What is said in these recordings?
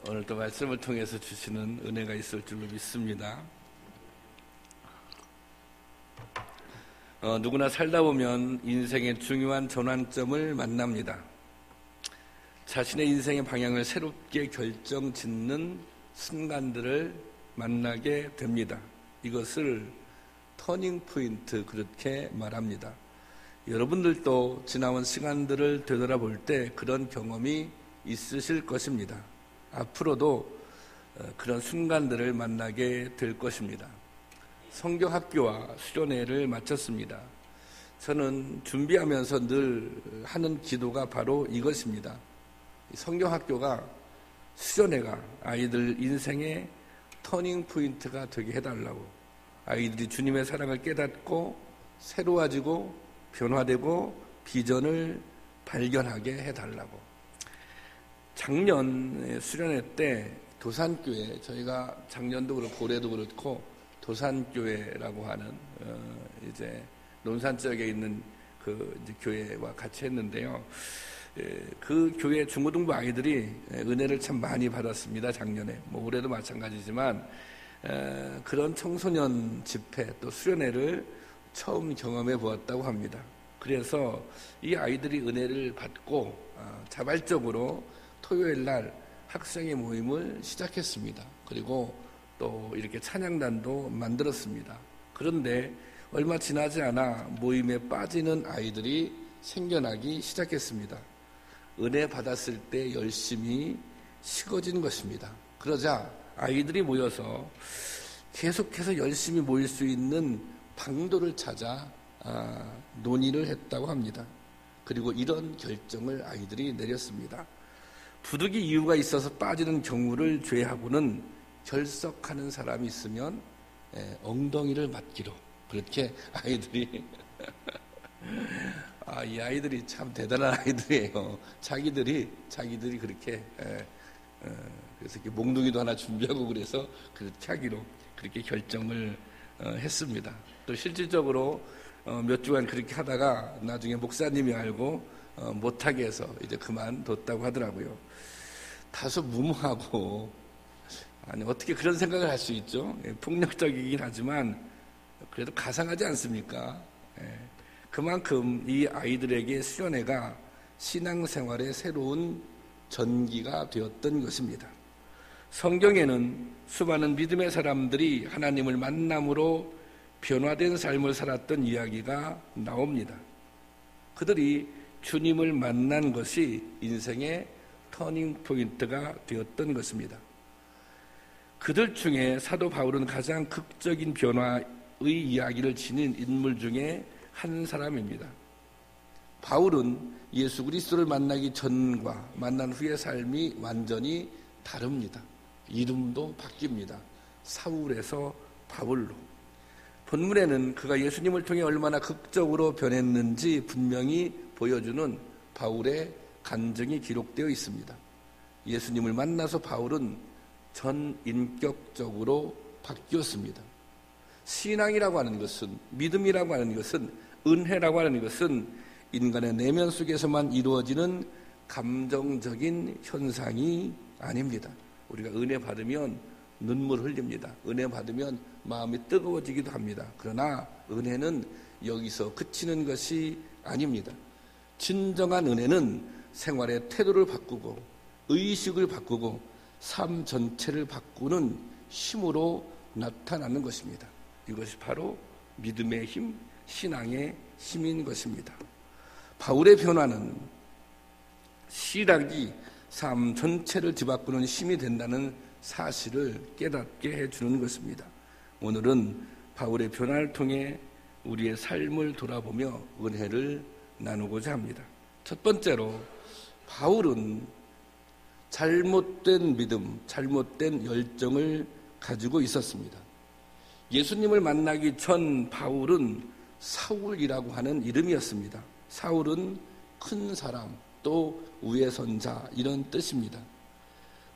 오늘도 말씀을 통해서 주시는 은혜가 있을 줄로 믿습니다. 누구나 살다 보면 인생의 중요한 전환점을 만납니다. 자신의 인생의 방향을 새롭게 결정짓는 순간들을 만나게 됩니다. 이것을 터닝포인트, 그렇게 말합니다. 여러분들도 지나온 시간들을 되돌아볼 때 그런 경험이 있으실 것입니다. 앞으로도 그런 순간들을 만나게 될 것입니다. 성경학교와 수련회를 마쳤습니다. 저는 준비하면서 늘 하는 기도가 바로 이것입니다. 성경학교가, 수련회가 아이들 인생의 터닝포인트가 되게 해달라고, 아이들이 주님의 사랑을 깨닫고 새로워지고 변화되고 비전을 발견하게 해달라고. 작년 수련회 때 도산교회, 저희가 작년도 그렇고 올해도 그렇고 도산교회라고 하는 이제 논산 지역에 있는 그 이제 교회와 같이 했는데요. 그 교회 중고등부 아이들이 은혜를 참 많이 받았습니다. 작년에. 올해도 마찬가지지만 그런 청소년 집회 또 수련회를 처음 경험해 보았다고 합니다. 그래서 이 아이들이 은혜를 받고 자발적으로 토요일 날 학생의 모임을 시작했습니다. 그리고 또 이렇게 찬양단도 만들었습니다. 그런데 얼마 지나지 않아 모임에 빠지는 아이들이 생겨나기 시작했습니다. 은혜 받았을 때 열심히 식어진 것입니다. 그러자 아이들이 모여서 계속해서 열심히 모일 수 있는 방도를 찾아 논의를 했다고 합니다. 그리고 이런 결정을 아이들이 내렸습니다. 부득이 이유가 있어서 빠지는 경우를 제외하고는 결석하는 사람이 있으면 엉덩이를 맞기로, 그렇게 아이들이 이 아이들이 참 대단한 아이들이에요. 자기들이 그렇게 그래서 이렇게 몽둥이도 하나 준비하고 그래서 그렇게 하기로 그렇게 결정을 했습니다. 또 실질적으로 몇 주간 그렇게 하다가 나중에 목사님이 알고 못하게 해서 이제 그만뒀다고 하더라고요. 다소 무모하고, 아니 어떻게 그런 생각을 할 수 있죠? 폭력적이긴 하지만 그래도 가상하지 않습니까? 그만큼 이 아이들에게 수련회가 신앙생활의 새로운 전기가 되었던 것입니다. 성경에는 수많은 믿음의 사람들이 하나님을 만남으로 변화된 삶을 살았던 이야기가 나옵니다. 그들이 주님을 만난 것이 인생의 터닝포인트가 되었던 것입니다. 그들 중에 사도 바울은 가장 극적인 변화의 이야기를 지닌 인물 중에 한 사람입니다. 바울은 예수 그리스도를 만나기 전과 만난 후의 삶이 완전히 다릅니다. 이름도 바뀝니다. 사울에서 바울로. 본문에는 그가 예수님을 통해 얼마나 극적으로 변했는지 분명히 보여주는 바울의 간증이 기록되어 있습니다. 예수님을 만나서 바울은 전인격적으로 바뀌었습니다. 신앙이라고 하는 것은, 믿음이라고 하는 것은, 은혜라고 하는 것은 인간의 내면 속에서만 이루어지는 감정적인 현상이 아닙니다. 우리가 은혜 받으면 눈물 흘립니다. 은혜 받으면 마음이 뜨거워지기도 합니다. 그러나 은혜는 여기서 그치는 것이 아닙니다. 진정한 은혜는 생활의 태도를 바꾸고 의식을 바꾸고 삶 전체를 바꾸는 힘으로 나타나는 것입니다. 이것이 바로 믿음의 힘, 신앙의 힘인 것입니다. 바울의 변화는 신앙이 삶 전체를 뒤바꾸는 힘이 된다는 사실을 깨닫게 해주는 것입니다. 오늘은 바울의 변화를 통해 우리의 삶을 돌아보며 은혜를 나누고자 합니다. 첫 번째로, 바울은 잘못된 믿음, 잘못된 열정을 가지고 있었습니다. 예수님을 만나기 전 바울은 사울이라고 하는 이름이었습니다. 사울은 큰 사람, 또 우회선자, 이런 뜻입니다.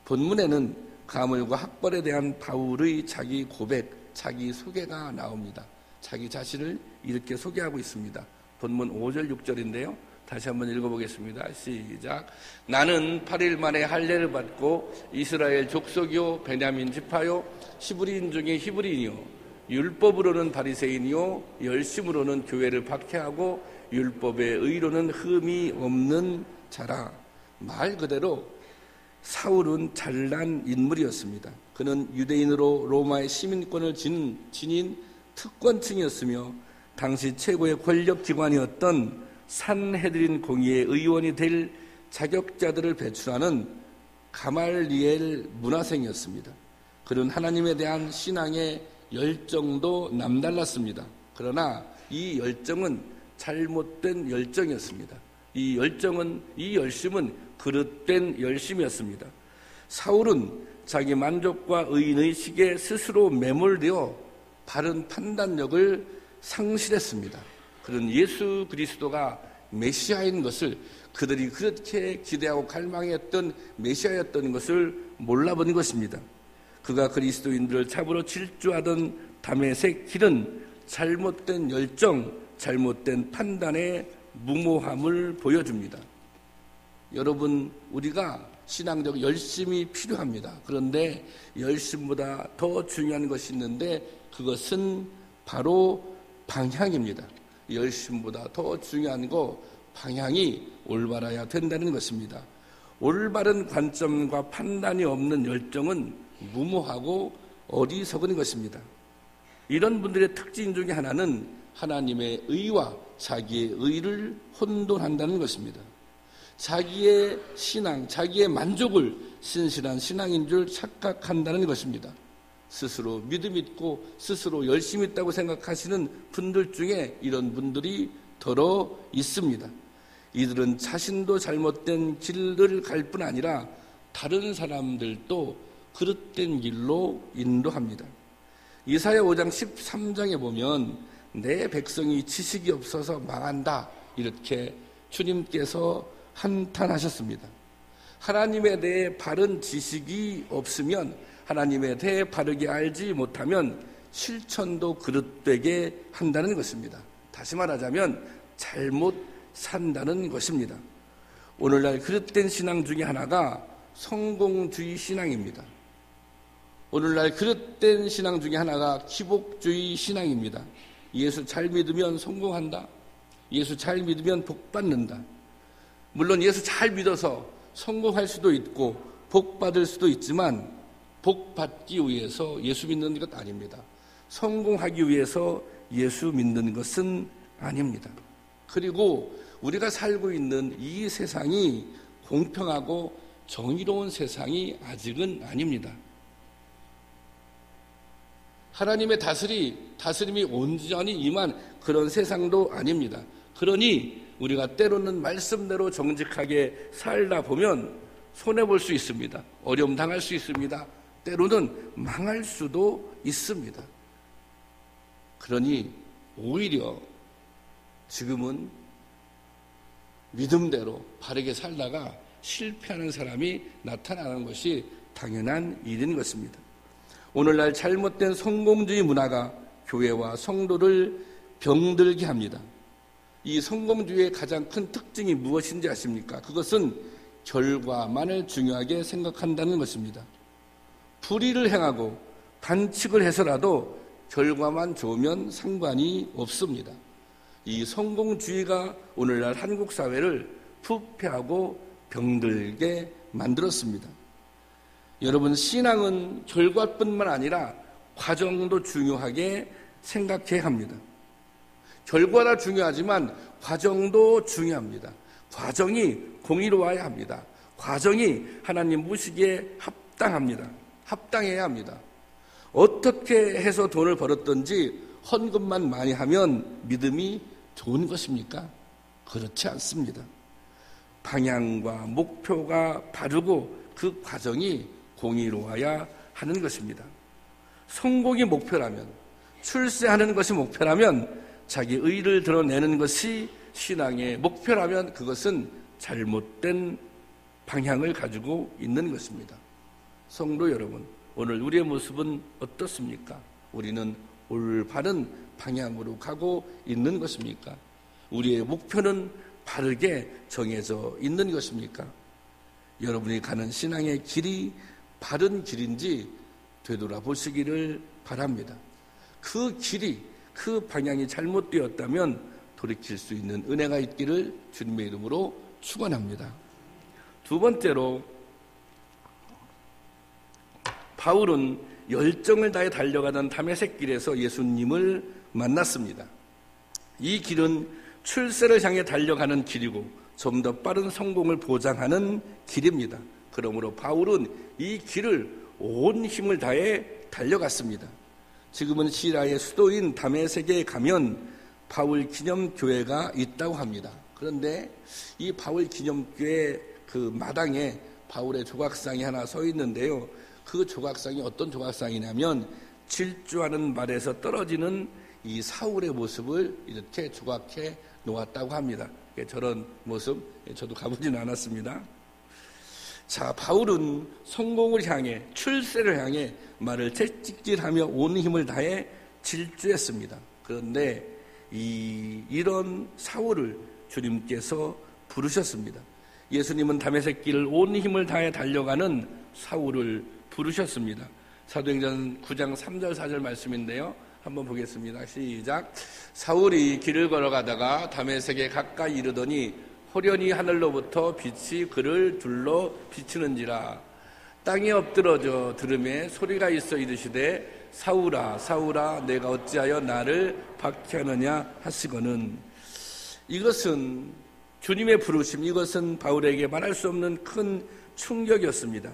본문에는 가물과 학벌에 대한 바울의 자기 고백, 자기 소개가 나옵니다. 자기 자신을 이렇게 소개하고 있습니다. 본문 5절, 6절인데요. 다시 한번 읽어보겠습니다. 시작. 나는 8일 만에 할례를 받고 이스라엘 족속이요 베냐민 지파요 히브리인 중에 히브리인이요 율법으로는 바리새인이요 열심으로는 교회를 박해하고 율법의 의로는 흠이 없는 자라. 말 그대로 사울은 잘난 인물이었습니다. 그는 유대인으로 로마의 시민권을 지닌 특권층이었으며 당시 최고의 권력기관이었던 산헤드린 공의의 의원이 될 자격자들을 배출하는 가말리엘 문화생이었습니다. 그는 하나님에 대한 신앙의 열정도 남달랐습니다. 그러나 이 열정은 잘못된 열정이었습니다. 이 열심은 그릇된 열심이었습니다. 사울은 자기 만족과 의인의식에 스스로 매몰되어 바른 판단력을 상실했습니다. 그는 예수 그리스도가 메시아인 것을, 그들이 그렇게 기대하고 갈망했던 메시아였던 것을 몰라본 것입니다. 그가 그리스도인들을 잡으러 질주하던 다메섹 길은 잘못된 열정, 잘못된 판단의 무모함을 보여줍니다. 여러분, 우리가 신앙적 열심이 필요합니다. 그런데 열심보다 더 중요한 것이 있는데 그것은 바로 방향입니다. 열심보다 더 중요한 거 방향이 올바라야 된다는 것입니다. 올바른 관점과 판단이 없는 열정은 무모하고 어리석은 것입니다. 이런 분들의 특징 중에 하나는 하나님의 의와 자기의 의를 혼돈한다는 것입니다. 자기의 신앙, 자기의 만족을 신실한 신앙인 줄 착각한다는 것입니다. 스스로 믿음 있고 스스로 열심히 있다고 생각하시는 분들 중에 이런 분들이 더러 있습니다. 이들은 자신도 잘못된 길을 갈 뿐 아니라 다른 사람들도 그릇된 길로 인도합니다. 이사야 5장 13장에 보면 내 백성이 지식이 없어서 망한다, 이렇게 주님께서 한탄하셨습니다. 하나님에 대해 바른 지식이 없으면, 하나님에 대해 바르게 알지 못하면 실천도 그릇되게 한다는 것입니다. 다시 말하자면 잘못 산다는 것입니다. 오늘날 그릇된 신앙 중에 하나가 성공주의 신앙입니다. 오늘날 그릇된 신앙 중에 하나가 기복주의 신앙입니다. 예수 잘 믿으면 성공한다. 예수 잘 믿으면 복 받는다. 물론 예수 잘 믿어서 성공할 수도 있고 복 받을 수도 있지만 복 받기 위해서 예수 믿는 것 아닙니다. 성공하기 위해서 예수 믿는 것은 아닙니다. 그리고 우리가 살고 있는 이 세상이 공평하고 정의로운 세상이 아직은 아닙니다. 하나님의 다스림이 온전히 임한 그런 세상도 아닙니다. 그러니 우리가 때로는 말씀대로 정직하게 살다 보면 손해볼 수 있습니다. 어려움 당할 수 있습니다. 때로는 망할 수도 있습니다. 그러니 오히려 지금은 믿음대로 바르게 살다가 실패하는 사람이 나타나는 것이 당연한 일인 것입니다. 오늘날 잘못된 성공주의 문화가 교회와 성도를 병들게 합니다. 이 성공주의의 가장 큰 특징이 무엇인지 아십니까? 그것은 결과만을 중요하게 생각한다는 것입니다. 불의를 행하고 반칙을 해서라도 결과만 좋으면 상관이 없습니다. 이 성공주의가 오늘날 한국 사회를 부패하고 병들게 만들었습니다. 여러분, 신앙은 결과뿐만 아니라 과정도 중요하게 생각해야 합니다. 결과가 중요하지만 과정도 중요합니다. 과정이 공의로워야 합니다. 과정이 하나님 보시기에 합당해야 합니다. 어떻게 해서 돈을 벌었든지 헌금만 많이 하면 믿음이 좋은 것입니까? 그렇지 않습니다. 방향과 목표가 바르고 그 과정이 공의로워야 하는 것입니다. 성공이 목표라면, 출세하는 것이 목표라면, 자기 의를 드러내는 것이 신앙의 목표라면 그것은 잘못된 방향을 가지고 있는 것입니다. 성도 여러분, 오늘 우리의 모습은 어떻습니까? 우리는 올바른 방향으로 가고 있는 것입니까? 우리의 목표는 바르게 정해져 있는 것입니까? 여러분이 가는 신앙의 길이 바른 길인지 되돌아보시기를 바랍니다. 그 길이, 그 방향이 잘못되었다면 돌이킬 수 있는 은혜가 있기를 주님의 이름으로 축원합니다. 두 번째로, 바울은 열정을 다해 달려가던 다메섹 길에서 예수님을 만났습니다. 이 길은 출세를 향해 달려가는 길이고 좀 더 빠른 성공을 보장하는 길입니다. 그러므로 바울은 이 길을 온 힘을 다해 달려갔습니다. 지금은 시리아의 수도인 다메섹에 가면 바울 기념교회가 있다고 합니다. 그런데 이 바울 기념교회 그 마당에 바울의 조각상이 하나 서 있는데요. 그 조각상이 어떤 조각상이냐면 질주하는 말에서 떨어지는 이 사울의 모습을 이렇게 조각해 놓았다고 합니다. 저런 모습 저도 가보지는 않았습니다. 자, 바울은 성공을 향해, 출세를 향해 말을 채찍질하며 온 힘을 다해 질주했습니다. 그런데 이런 사울을 주님께서 부르셨습니다. 예수님은 다메섹 길을 온 힘을 다해 달려가는 사울을 부르셨습니다. 사도행전 9장 3절 4절 말씀인데요. 한번 보겠습니다. 시작. 사울이 길을 걸어가다가 다메섹에 가까이 이르더니 호련히 하늘로부터 빛이 그를 둘러 비추는지라. 땅에 엎드러져 들음에 소리가 있어 이르시되 사울아 사울아 내가 어찌하여 나를 박해하느냐 하시거늘. 이것은 주님의 부르심, 이것은 바울에게 말할 수 없는 큰 충격이었습니다.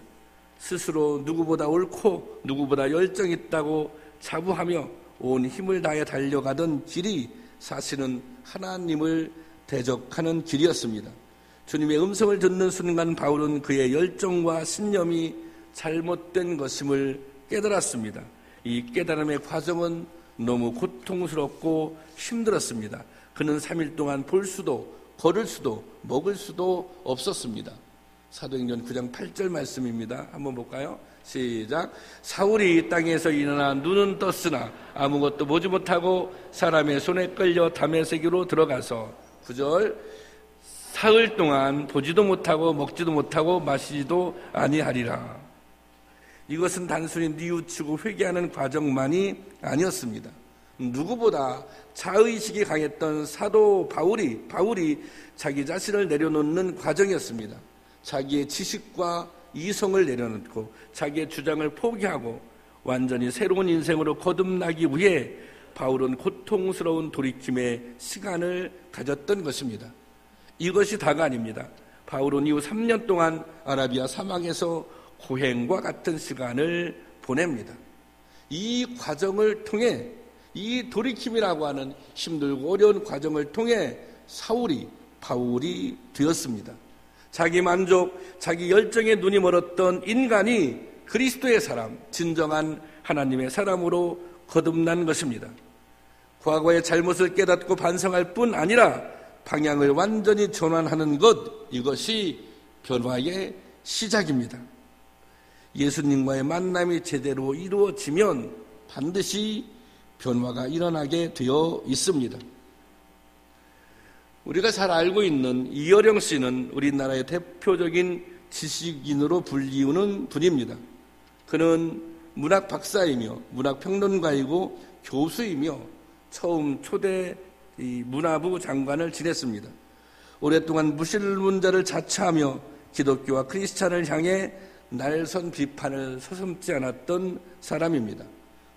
스스로 누구보다 옳고 누구보다 열정 있다고 자부하며 온 힘을 다해 달려가던 길이 사실은 하나님을 대적하는 길이었습니다. 주님의 음성을 듣는 순간 바울은 그의 열정과 신념이 잘못된 것임을 깨달았습니다. 이 깨달음의 과정은 너무 고통스럽고 힘들었습니다. 그는 3일 동안 볼 수도 걸을 수도 먹을 수도 없었습니다. 사도행전 9장 8절 말씀입니다. 한번 볼까요? 시작. 사울이 땅에서 일어나 눈은 떴으나 아무것도 보지 못하고 사람의 손에 끌려 다메섹으로 들어가서 9절 사흘 동안 보지도 못하고 먹지도 못하고 마시지도 아니하리라. 이것은 단순히 뉘우치고 회개하는 과정만이 아니었습니다. 누구보다 자의식이 강했던 사도 바울이 자기 자신을 내려놓는 과정이었습니다. 자기의 지식과 이성을 내려놓고 자기의 주장을 포기하고 완전히 새로운 인생으로 거듭나기 위해 바울은 고통스러운 돌이킴의 시간을 가졌던 것입니다. 이것이 다가 아닙니다. 바울은 이후 3년 동안 아라비아 사막에서 고행과 같은 시간을 보냅니다. 이 과정을 통해, 이 돌이킴이라고 하는 힘들고 어려운 과정을 통해 바울이 되었습니다. 자기 만족, 자기 열정에 눈이 멀었던 인간이 그리스도의 사람, 진정한 하나님의 사람으로 거듭난 것입니다. 과거의 잘못을 깨닫고 반성할 뿐 아니라 방향을 완전히 전환하는 것, 이것이 변화의 시작입니다. 예수님과의 만남이 제대로 이루어지면 반드시 변화가 일어나게 되어 있습니다. 우리가 잘 알고 있는 이어령 씨는 우리나라의 대표적인 지식인으로 불리우는 분입니다. 그는 문학 박사이며 문학 평론가이고 교수이며 처음 초대 문화부 장관을 지냈습니다. 오랫동안 무신론자를 자처하며 기독교와 크리스찬을 향해 날선 비판을 서슴지 않았던 사람입니다.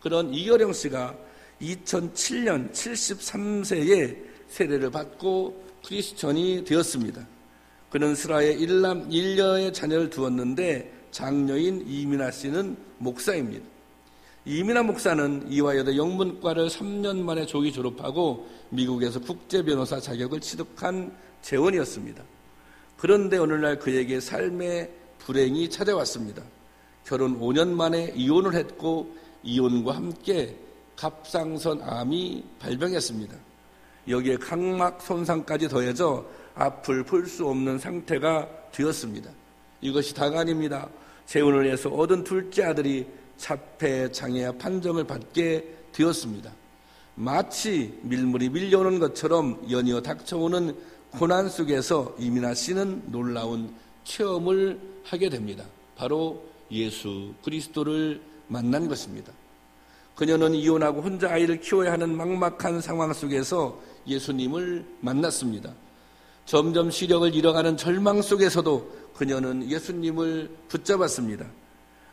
그런 이어령 씨가 2007년 73세에 세례를 받고 크리스천이 되었습니다. 그는 슬하에 1녀의 자녀를 두었는데 장녀인 이민아 씨는 목사입니다. 이민아 목사는 이화여대 영문과를 3년 만에 조기 졸업하고 미국에서 국제변호사 자격을 취득한 재원이었습니다. 그런데 어느 날 그에게 삶의 불행이 찾아왔습니다. 결혼 5년 만에 이혼을 했고 이혼과 함께 갑상선 암이 발병했습니다. 여기에 각막 손상까지 더해져 앞을 볼 수 없는 상태가 되었습니다. 이것이 다가 아닙니다. 재혼을 해서 얻은 둘째 아들이 자폐 장애 판정을 받게 되었습니다. 마치 밀물이 밀려오는 것처럼 연이어 닥쳐오는 고난 속에서 이민아 씨는 놀라운 체험을 하게 됩니다. 바로 예수 그리스도를 만난 것입니다. 그녀는 이혼하고 혼자 아이를 키워야 하는 막막한 상황 속에서 예수님을 만났습니다. 점점 시력을 잃어가는 절망 속에서도 그녀는 예수님을 붙잡았습니다.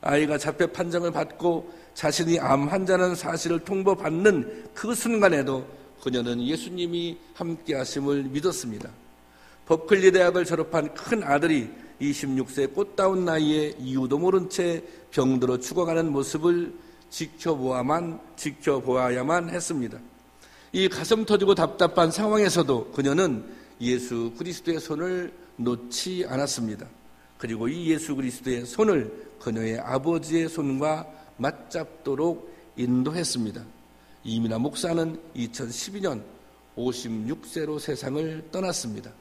아이가 자폐 판정을 받고 자신이 암 환자라는 사실을 통보받는 그 순간에도 그녀는 예수님이 함께 하심을 믿었습니다. 버클리 대학을 졸업한 큰 아들이 26세 꽃다운 나이에 이유도 모른 채 병들어 죽어가는 모습을 지켜보아야만 했습니다. 이 가슴 터지고 답답한 상황에서도 그녀는 예수 그리스도의 손을 놓지 않았습니다. 그리고 이 예수 그리스도의 손을 그녀의 아버지의 손과 맞잡도록 인도했습니다. 이민아 목사는 2012년 56세로 세상을 떠났습니다.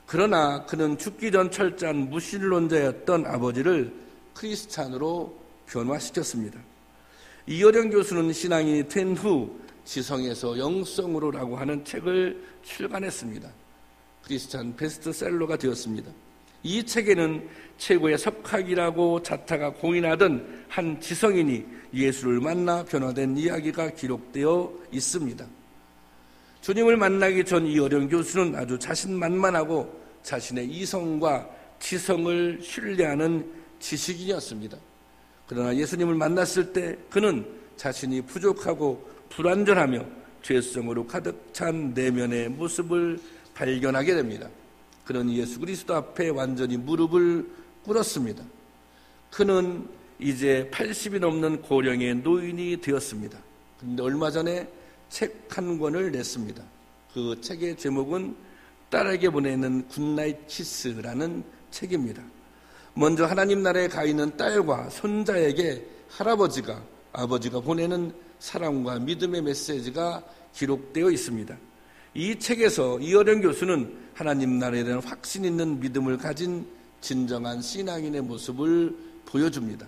그러나 그는 죽기 전 철저한 무신론자였던 아버지를 크리스찬으로 변화시켰습니다. 이어령 교수는 신앙인이 된 후 지성에서 영성으로라고 하는 책을 출간했습니다. 크리스찬 베스트셀러가 되었습니다. 이 책에는 최고의 석학이라고 자타가 공인하던 한 지성인이 예수를 만나 변화된 이야기가 기록되어 있습니다. 주님을 만나기 전 이어령 교수는 아주 자신만만하고 자신의 이성과 지성을 신뢰하는 지식인이었습니다. 그러나 예수님을 만났을 때 그는 자신이 부족하고 불완전하며 죄성으로 가득 찬 내면의 모습을 발견하게 됩니다. 그는 예수 그리스도 앞에 완전히 무릎을 꿇었습니다. 그는 이제 80이 넘는 고령의 노인이 되었습니다. 그런데 얼마 전에 책 한 권을 냈습니다. 그 책의 제목은 딸에게 보내는 굿나잇 키스라는 책입니다. 먼저 하나님 나라에 가 있는 딸과 손자에게 할아버지가 아버지가 보내는 사랑과 믿음의 메시지가 기록되어 있습니다. 이 책에서 이어령 교수는 하나님 나라에 대한 확신 있는 믿음을 가진 진정한 신앙인의 모습을 보여줍니다.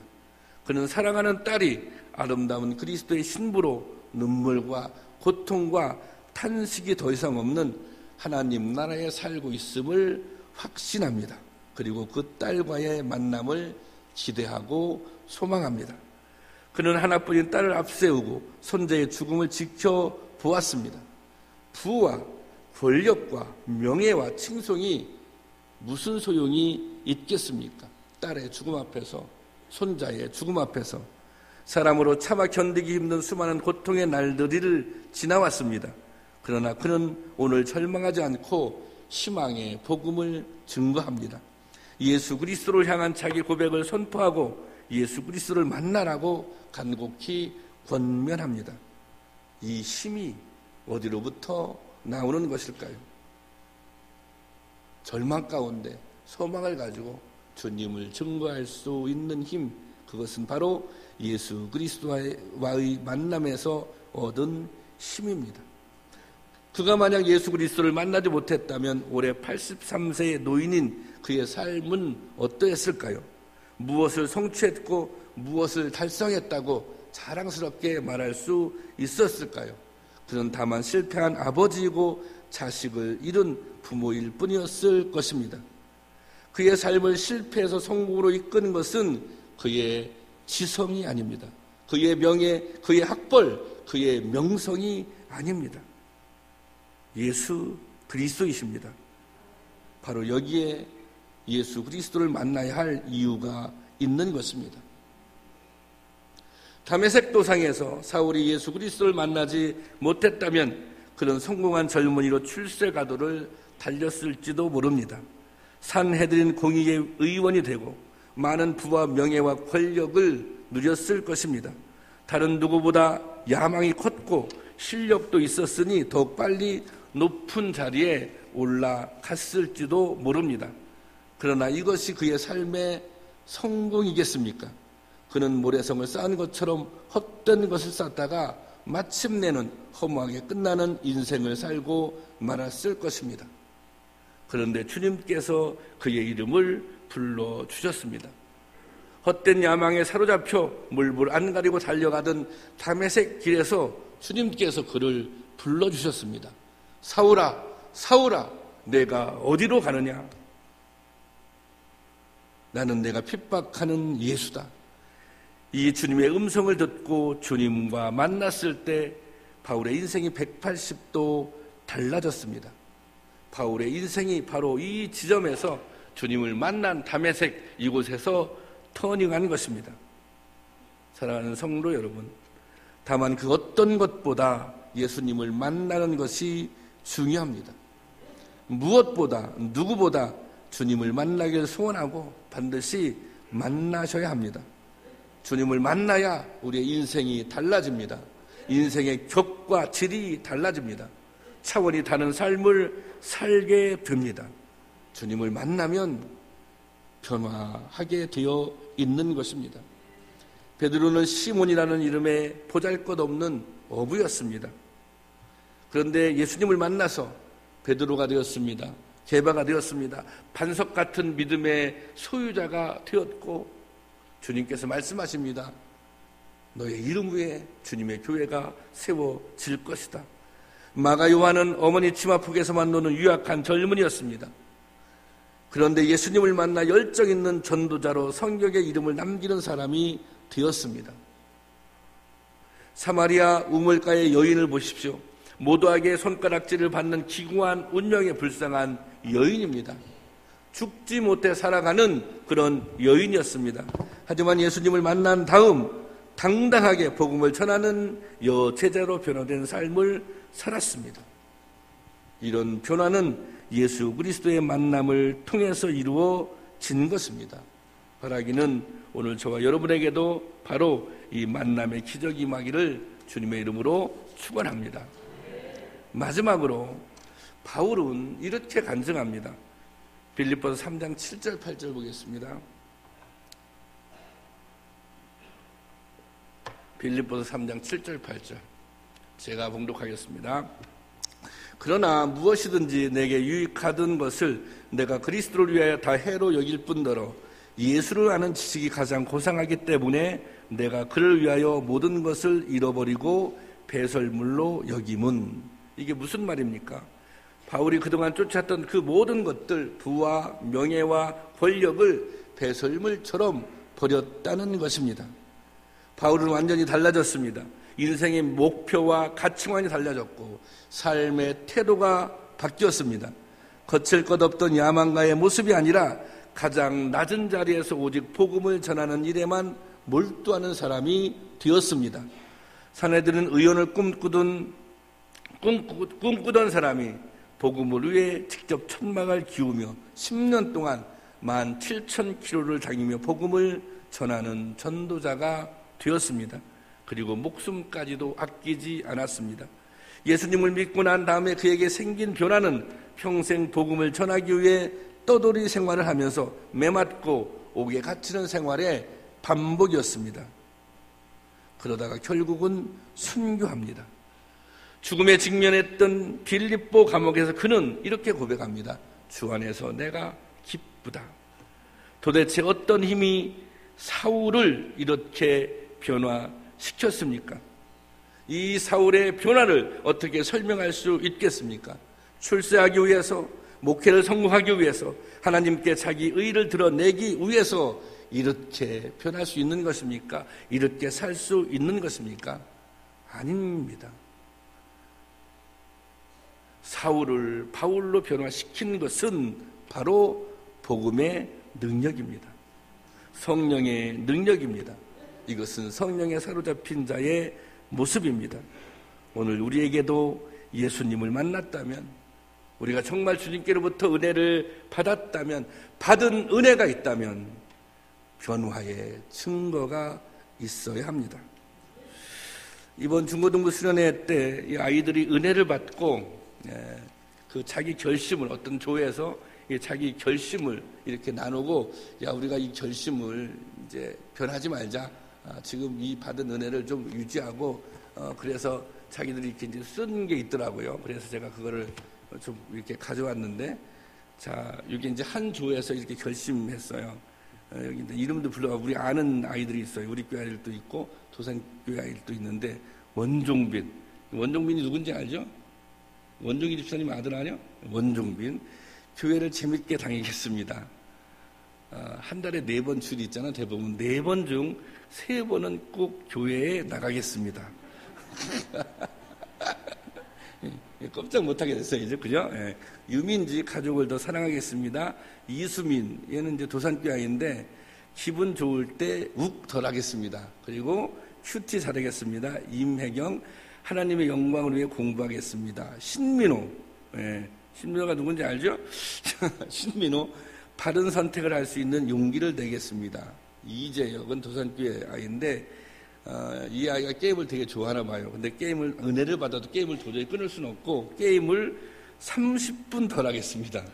그는 사랑하는 딸이 아름다운 그리스도의 신부로 눈물과 고통과 탄식이 더 이상 없는 하나님 나라에 살고 있음을 확신합니다. 그리고 그 딸과의 만남을 기대하고 소망합니다. 그는 하나뿐인 딸을 앞세우고 손자의 죽음을 지켜보았습니다. 부와 권력과 명예와 칭송이 무슨 소용이 있겠습니까? 딸의 죽음 앞에서, 손자의 죽음 앞에서 사람으로 차마 견디기 힘든 수많은 고통의 날들을 지나왔습니다. 그러나 그는 오늘 절망하지 않고 희망의 복음을 증거합니다. 예수 그리스도를 향한 자기 고백을 선포하고 예수 그리스도를 만나라고 간곡히 권면합니다. 이 힘이 어디로부터 나오는 것일까요? 절망 가운데 소망을 가지고 주님을 증거할 수 있는 힘, 그것은 바로 예수 그리스도와의 만남에서 얻은 힘입니다. 그가 만약 예수 그리스도를 만나지 못했다면 올해 83세의 노인인 그의 삶은 어떠했을까요? 무엇을 성취했고 무엇을 달성했다고 자랑스럽게 말할 수 있었을까요? 그는 다만 실패한 아버지이고 자식을 잃은 부모일 뿐이었을 것입니다. 그의 삶을 실패해서 성공으로 이끄는 것은 그의 지성이 아닙니다. 그의 명예, 그의 학벌, 그의 명성이 아닙니다. 예수 그리스도이십니다. 바로 여기에 예수 그리스도를 만나야 할 이유가 있는 것입니다. 다메섹 도상에서 사울이 예수 그리스도를 만나지 못했다면 그는 성공한 젊은이로 출세가도를 달렸을지도 모릅니다. 산헤드린 공의의 의원이 되고 많은 부와 명예와 권력을 누렸을 것입니다. 다른 누구보다 야망이 컸고 실력도 있었으니 더욱 빨리 높은 자리에 올라갔을지도 모릅니다. 그러나 이것이 그의 삶의 성공이겠습니까? 그는 모래성을 쌓은 것처럼 헛된 것을 쌓다가 마침내는 허무하게 끝나는 인생을 살고 말았을 것입니다. 그런데 주님께서 그의 이름을 불러주셨습니다. 헛된 야망에 사로잡혀 물불 안 가리고 달려가던 다메섹 길에서 주님께서 그를 불러주셨습니다. 사울아, 사울아, 내가 어디로 가느냐? 나는 내가 핍박하는 예수다. 이 주님의 음성을 듣고 주님과 만났을 때 바울의 인생이 180도 달라졌습니다. 바울의 인생이 바로 이 지점에서 주님을 만난 다메섹 이곳에서 터닝한 것입니다. 사랑하는 성도 여러분, 다만 그 어떤 것보다 예수님을 만나는 것이 중요합니다. 무엇보다 누구보다 주님을 만나길 소원하고 반드시 만나셔야 합니다. 주님을 만나야 우리의 인생이 달라집니다. 인생의 격과 질이 달라집니다. 차원이 다른 삶을 살게 됩니다. 주님을 만나면 변화하게 되어 있는 것입니다. 베드로는 시몬이라는 이름의 보잘것없는 어부였습니다. 그런데 예수님을 만나서 베드로가 되었습니다. 게바가 되었습니다. 반석 같은 믿음의 소유자가 되었고 주님께서 말씀하십니다. 너의 이름 위에 주님의 교회가 세워질 것이다. 마가 요한은 어머니 치마폭에서만 노는 유약한 젊은이였습니다. 그런데 예수님을 만나 열정 있는 전도자로 성경의 이름을 남기는 사람이 되었습니다. 사마리아 우물가의 여인을 보십시오. 모두에게 손가락질을 받는 기구한 운명에 불쌍한 여인입니다. 죽지 못해 살아가는 그런 여인이었습니다. 하지만 예수님을 만난 다음 당당하게 복음을 전하는 여제자로 변화된 삶을 살았습니다. 이런 변화는 예수 그리스도의 만남을 통해서 이루어진 것입니다. 바라기는 오늘 저와 여러분에게도 바로 이 만남의 기적이 임하기를 주님의 이름으로 축원합니다. 마지막으로 바울은 이렇게 간증합니다. 빌립보서 3장 7절 8절 보겠습니다. 빌립보서 3장 7절 8절 제가 봉독하겠습니다. 그러나 무엇이든지 내게 유익하던 것을 내가 그리스도를 위하여 다 해로 여길 뿐더러 예수를 아는 지식이 가장 고상하기 때문에 내가 그를 위하여 모든 것을 잃어버리고 배설물로 여김은. 이게 무슨 말입니까? 바울이 그동안 쫓았던 그 모든 것들, 부와 명예와 권력을 배설물처럼 버렸다는 것입니다. 바울은 완전히 달라졌습니다. 인생의 목표와 가치관이 달라졌고 삶의 태도가 바뀌었습니다. 거칠 것 없던 야망가의 모습이 아니라 가장 낮은 자리에서 오직 복음을 전하는 일에만 몰두하는 사람이 되었습니다. 사내들은 의원을 꿈꾸던 사람이 복음을 위해 직접 천막을 기우며 10년 동안 17,000km를 다니며 복음을 전하는 전도자가 되었습니다. 그리고 목숨까지도 아끼지 않았습니다. 예수님을 믿고 난 다음에 그에게 생긴 변화는 평생 복음을 전하기 위해 떠돌이 생활을 하면서 매맞고 옥에 갇히는 생활의 반복이었습니다. 그러다가 결국은 순교합니다. 죽음에 직면했던 빌립보 감옥에서 그는 이렇게 고백합니다. 주 안에서 내가 기쁘다. 도대체 어떤 힘이 사울을 이렇게 변화시켰습니까? 이 사울의 변화를 어떻게 설명할 수 있겠습니까? 출세하기 위해서, 목회를 성공하기 위해서, 하나님께 자기 의를 드러내기 위해서 이렇게 변할 수 있는 것입니까? 이렇게 살 수 있는 것입니까? 아닙니다. 사울을 바울로 변화시킨 것은 바로 복음의 능력입니다. 성령의 능력입니다. 이것은 성령에 사로잡힌 자의 모습입니다. 오늘 우리에게도 예수님을 만났다면, 우리가 정말 주님께로부터 은혜를 받았다면, 받은 은혜가 있다면 변화의 증거가 있어야 합니다. 이번 중고등부 수련회 때 이 아이들이 은혜를 받고 그 자기 결심을, 어떤 조에서 자기 결심을 이렇게 나누고, 야, 우리가 이 결심을 이제 변하지 말자. 지금 이 받은 은혜를 좀 유지하고, 그래서 자기들이 이렇게 이제 쓴 게 있더라고요. 그래서 제가 그거를 좀 이렇게 가져왔는데, 자, 여기 이제 한 조에서 이렇게 결심했어요. 여기 이름도 불러가 우리 아는 아이들이 있어요. 우리 교회 아이들도 있고 도산교회 아이들도 있는데, 원종빈이 누군지 알죠? 원종기 집사님 아들 아니요? 원종빈. 교회를 재밌게 다니겠습니다. 한 달에 4번 줄이 있잖아. 대부분 4번 중 3번은 꼭 교회에 나가겠습니다. 꼼짝 못하게 됐어요, 이제. 그죠? 예. 유민지 가족을 더 사랑하겠습니다. 이수민, 얘는 이제 도산교회 아이인데, 기분 좋을 때 욱 덜 하겠습니다. 그리고 큐티 잘하겠습니다. 임혜경, 하나님의 영광을 위해 공부하겠습니다. 신민호, 예. 신민호가 누군지 알죠? 신민호, 바른 선택을 할 수 있는 용기를 내겠습니다. 이재혁은 도산교회 아이인데, 이 아이가 게임을 되게 좋아하나 봐요. 근데 은혜를 받아도 게임을 도저히 끊을 수는 없고, 게임을 30분 덜 하겠습니다.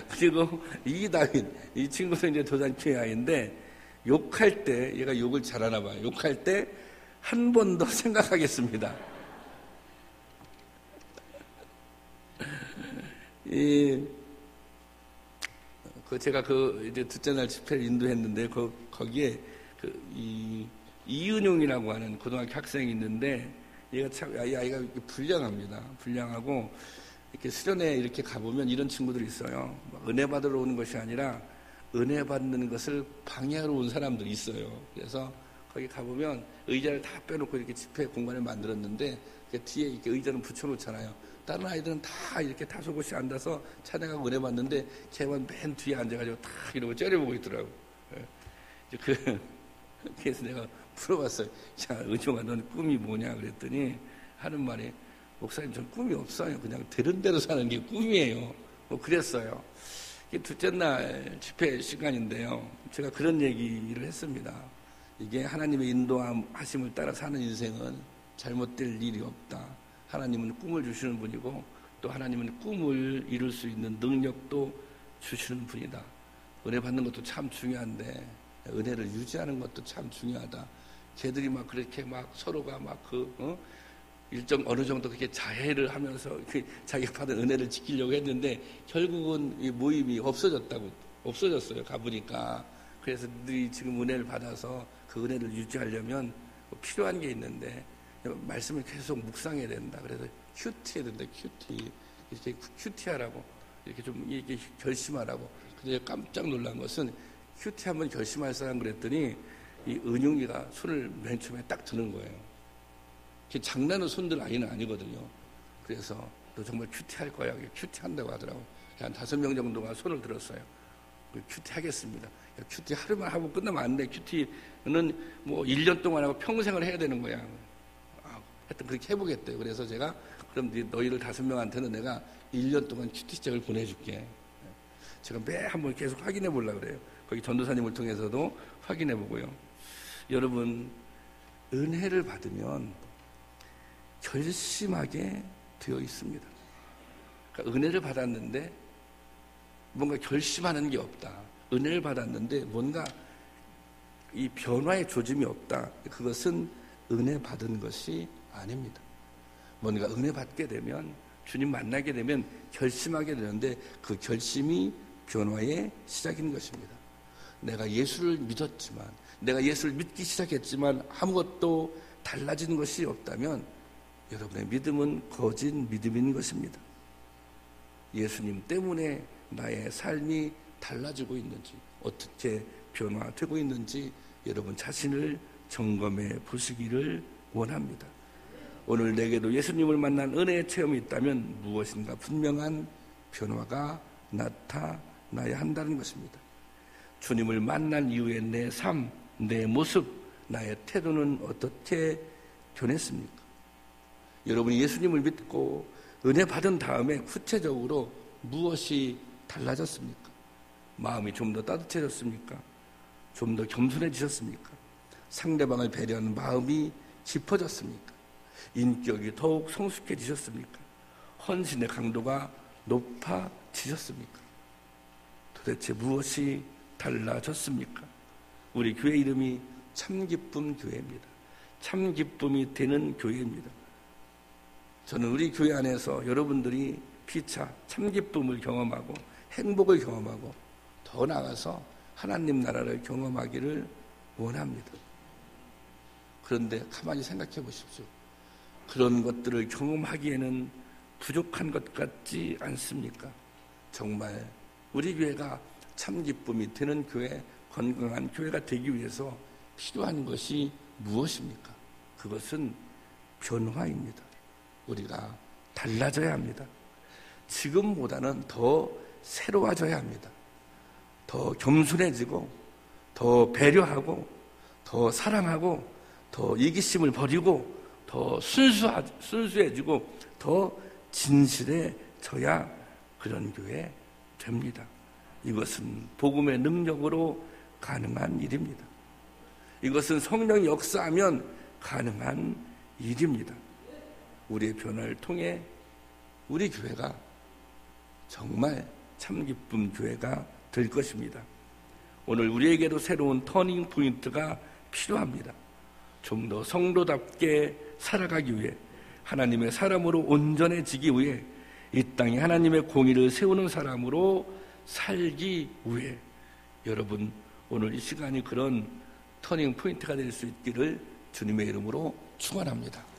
그리고 이다윈, 이 친구도 이제 도산교회 아이인데, 욕할 때, 얘가 욕을 잘하나 봐요. 욕할 때 한 번 더 생각하겠습니다. 제가 이제 둘째 날 집회를 인도했는데, 거기에 이은용이라고 하는 고등학교 학생이 있는데, 이 아이가 이렇게 불량합니다. 불량하고, 이렇게 수련회 이렇게 가보면 이런 친구들이 있어요. 은혜 받으러 오는 것이 아니라, 은혜 받는 것을 방해하러 온 사람들이 있어요. 그래서 거기 가보면 의자를 다 빼놓고 이렇게 집회 공간을 만들었는데, 뒤에 이렇게 의자는 붙여놓잖아요. 다른 아이들은 다 이렇게 다소곳이 앉아서 찬양하고 은혜 받는데, 걔만 맨 뒤에 앉아가지고 탁 이러고 째려보고 있더라고. 그래서 내가 물어봤어요. 야, 은종아, 넌 꿈이 뭐냐? 그랬더니 하는 말이, 목사님, 전 꿈이 없어요. 그냥 되는 대로 사는 게 꿈이에요. 뭐 그랬어요. 둘째 날 집회 시간인데요. 제가 그런 얘기를 했습니다. 이게 하나님의 인도하심을 따라 사는 인생은 잘못될 일이 없다. 하나님은 꿈을 주시는 분이고, 또 하나님은 꿈을 이룰 수 있는 능력도 주시는 분이다. 은혜 받는 것도 참 중요한데, 은혜를 유지하는 것도 참 중요하다. 걔들이 막 그렇게 막 서로가 막 일정 어느 정도 그렇게 자해를 하면서 자기가 받은 은혜를 지키려고 했는데, 결국은 이 모임이 없어졌어요. 가보니까. 그래서 너희 지금 은혜를 받아서 그 은혜를 유지하려면 필요한 게 있는데, 말씀을 계속 묵상해야 된다. 그래서 큐티해야 된다. 큐티. 이렇게 큐티하라고. 이렇게 좀 이렇게 결심하라고. 근데 깜짝 놀란 것은, 큐티 한번 결심할 사람 그랬더니, 이 은용이가 손을 맨 처음에 딱 드는 거예요. 장난은 손들 아이는 아니거든요. 그래서 너 정말 큐티할 거야. 큐티한다고 하더라고. 한 5명 정도가 손을 들었어요. 큐티하겠습니다. 큐티 하루만 하고 끝나면 안 돼. 큐티는 뭐 1년 동안 하고 평생을 해야 되는 거야. 하여튼 그렇게 해보겠대요. 그래서 제가, 그럼 너희들 5명한테는 내가 1년 동안 큐티장을 보내줄게. 제가 매 한번 계속 확인해 보려고 그래요. 거기 전도사님을 통해서도 확인해 보고요. 여러분, 은혜를 받으면 결심하게 되어 있습니다. 그러니까 은혜를 받았는데 뭔가 결심하는 게 없다. 은혜를 받았는데 뭔가 이 변화의 조짐이 없다. 그것은 은혜 받은 것이 아닙니다. 뭔가 은혜 받게 되면, 주님 만나게 되면 결심하게 되는데, 그 결심이 변화의 시작인 것입니다. 내가 예수를 믿었지만, 내가 예수를 믿기 시작했지만 아무것도 달라진 것이 없다면 여러분의 믿음은 거짓 믿음인 것입니다. 예수님 때문에 나의 삶이 달라지고 있는지, 어떻게 변화되고 있는지 여러분 자신을 점검해 보시기를 원합니다. 오늘 내게도 예수님을 만난 은혜의 체험이 있다면 무엇인가 분명한 변화가 나타나야 한다는 것입니다. 주님을 만난 이후에 내 삶, 내 모습, 나의 태도는 어떻게 변했습니까? 여러분이 예수님을 믿고 은혜 받은 다음에 구체적으로 무엇이 달라졌습니까? 마음이 좀 더 따뜻해졌습니까? 좀 더 겸손해지셨습니까? 상대방을 배려하는 마음이 깊어졌습니까? 인격이 더욱 성숙해지셨습니까? 헌신의 강도가 높아지셨습니까? 도대체 무엇이 달라졌습니까? 우리 교회 이름이 참기쁨 교회입니다. 참기쁨이 되는 교회입니다. 저는 우리 교회 안에서 여러분들이 피차 참기쁨을 경험하고 행복을 경험하고 더 나아가서 하나님 나라를 경험하기를 원합니다. 그런데 가만히 생각해 보십시오. 그런 것들을 경험하기에는 부족한 것 같지 않습니까? 정말 우리 교회가 참 기쁨이 되는 교회, 건강한 교회가 되기 위해서 필요한 것이 무엇입니까? 그것은 변화입니다. 우리가 달라져야 합니다. 지금보다는 더 새로워져야 합니다. 더 겸손해지고, 더 배려하고, 더 사랑하고, 더 이기심을 버리고, 더 순수해지고, 더 진실해져야 그런 교회 됩니다. 이것은 복음의 능력으로 가능한 일입니다. 이것은 성령이 역사하면 가능한 일입니다. 우리의 변화를 통해 우리 교회가 정말 참기쁨 교회가 될 것입니다. 오늘 우리에게도 새로운 터닝 포인트가 필요합니다. 좀 더 성도답게 살아가기 위해, 하나님의 사람으로 온전해지기 위해, 이 땅에 하나님의 공의를 세우는 사람으로 살기 위해 여러분 오늘 이 시간이 그런 터닝 포인트가 될 수 있기를 주님의 이름으로 축원합니다.